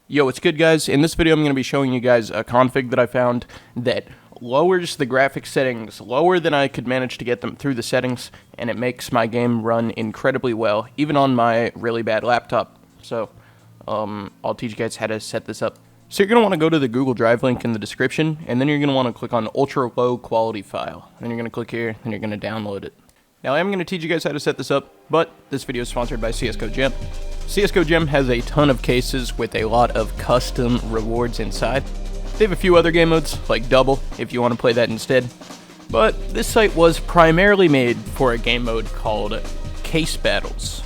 Yo, what's good, guys? In this video, I'm going to be showing you guys a config that I found that lowers the graphics settings lower than I could manage to get them through the settings, and it makes my game run incredibly well, even on my really bad laptop. So, I'll teach you guys how to set this up. So you're going to want to go to the Google Drive link in the description, and then you're going to want to click on Ultra Low Quality File. Then you're going to click here, and you're going to download it. Now, I am going to teach you guys how to set this up, but this video is sponsored by CSGO Jump. CSGO Jump has a ton of cases with a lot of custom rewards inside. They have a few other game modes, like Double, if you want to play that instead. But this site was primarily made for a game mode called Case Battles.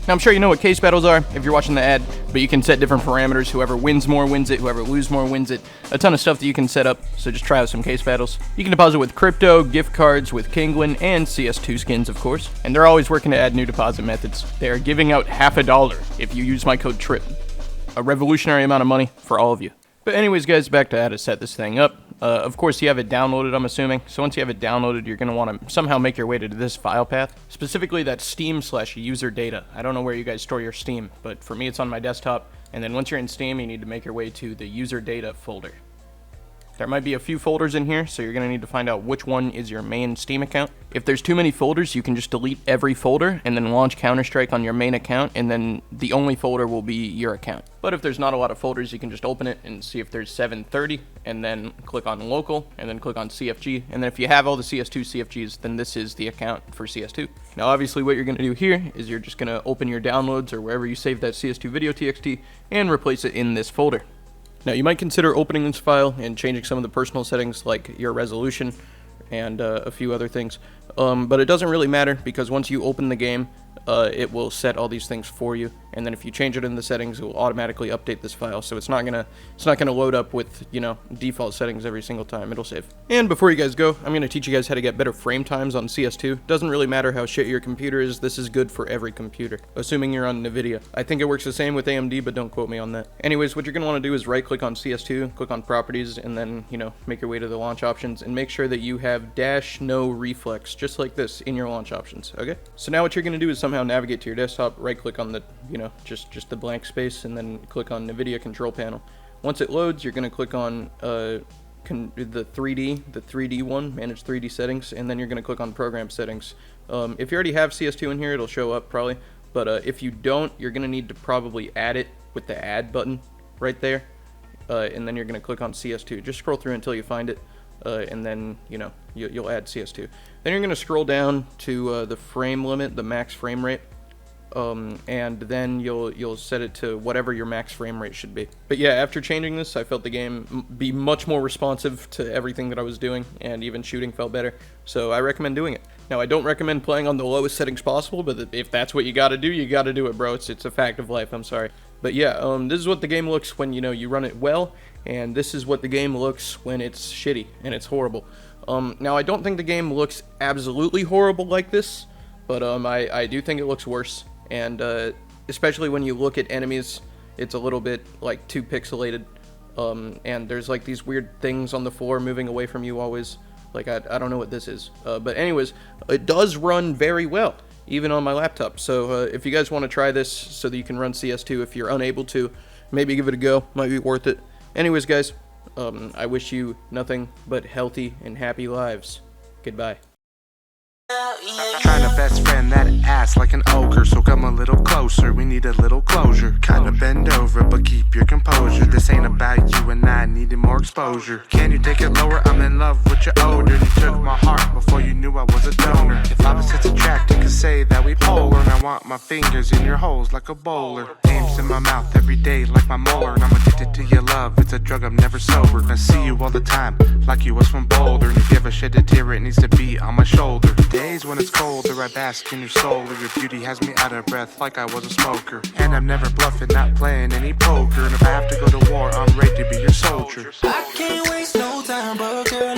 Now, I'm sure you know what case battles are if you're watching the ad, but you can set different parameters. Whoever wins more wins it, whoever loses more wins it. A ton of stuff that you can set up, so just try out some case battles. You can deposit with crypto, gift cards with Kinglin, and CS2 skins, of course. And they're always working to add new deposit methods. They are giving out $50 if you use my code TRIP. A revolutionary amount of money for all of you. But anyways, guys, back to how to set this thing up. Of course, you have it downloaded, I'm assuming. So once you have it downloaded, you're going to want to somehow make your way to this file path. Specifically, that Steam/user data. I don't know where you guys store your Steam, but for me, it's on my desktop. And then once you're in Steam, you need to make your way to the user data folder. There might be a few folders in here, so you're going to need to find out which one is your main Steam account. If there's too many folders, you can just delete every folder and then launch Counter-Strike on your main account, and then the only folder will be your account. But if there's not a lot of folders, you can just open it and see if there's 730, and then click on Local, and then click on CFG. And then if you have all the CS2 CFGs, then this is the account for CS2. Now, obviously, what you're going to do here is you're just going to open your downloads or wherever you save that CS2 video TXT and replace it in this folder. Now, you might consider opening this file and changing some of the personal settings like your resolution and a few other things. But it doesn't really matter because once you open the game, it will set all these things for you. And then if you change it in the settings, it will automatically update this file. So it's not gonna load up with, you know, default settings every single time. It'll save. And before you guys go, I'm gonna teach you guys how to get better frame times on CS2. Doesn't really matter how shit your computer is. This is good for every computer, assuming you're on NVIDIA. I think it works the same with AMD, but don't quote me on that. Anyways, what you're gonna want to do is right-click on CS2, click on Properties, and then, you know, make your way to the launch options and make sure that you have -no reflex, just like this, in your launch options. Okay. So now what you're gonna do is somehow navigate to your desktop, right-click on the, you know, just the blank space, and then click on NVIDIA Control Panel. Once it loads, you're going to click on the 3D one, Manage 3D Settings, and then you're going to click on Program Settings. If you already have CS2 in here, it'll show up probably, but if you don't, you're going to need to probably add it with the Add button right there, and then you're going to click on CS2. Just scroll through until you find it, and then, you know, you'll add CS2. Then you're going to scroll down to the frame limit, the max frame rate. And then you'll set it to whatever your max frame rate should be. But yeah, after changing this, I felt the game be much more responsive to everything that I was doing, and even shooting felt better. So I recommend doing it. Now, I don't recommend playing on the lowest settings possible, but if that's what you gotta do, you gotta do it, bro. It's a fact of life, I'm sorry. But yeah, this is what the game looks when, you know, you run it well, and this is what the game looks when it's shitty and it's horrible. Now, I don't think the game looks absolutely horrible like this, but I do think it looks worse. And especially when you look at enemies, it's a little bit like too pixelated, and there's like these weird things on the floor moving away from you always. Like I don't know what this is, but anyways, it does run very well even on my laptop. So if you guys want to try this so that you can run CS2, if you're unable to, maybe give it a go. Might be worth it. Anyways, guys, I wish you nothing but healthy and happy lives. Goodbye. Trying to best friend that ass like an ogre, so come a little closer, we need a little closure. Kinda bend over, but keep your composure. This ain't about you and I needed more exposure. Can you take it lower? I'm in love with your odor. You took my heart before you knew I was a donor. If opposites attract, you could say that we polar. And I want my fingers in your holes like a bowler. Names in my mouth every day like my molar. And I'm addicted to your love, it's a drug, I'm never sober. I see you all the time, like you was from Boulder. And if you ever shed a tear, it needs to be on my shoulder. Days when it's colder, I bask in your soul. Your beauty has me out of breath like I was a smoker. And I'm never bluffing, not playing any poker. And if I have to go to war, I'm ready to be your soldier. I can't waste no time, but girl,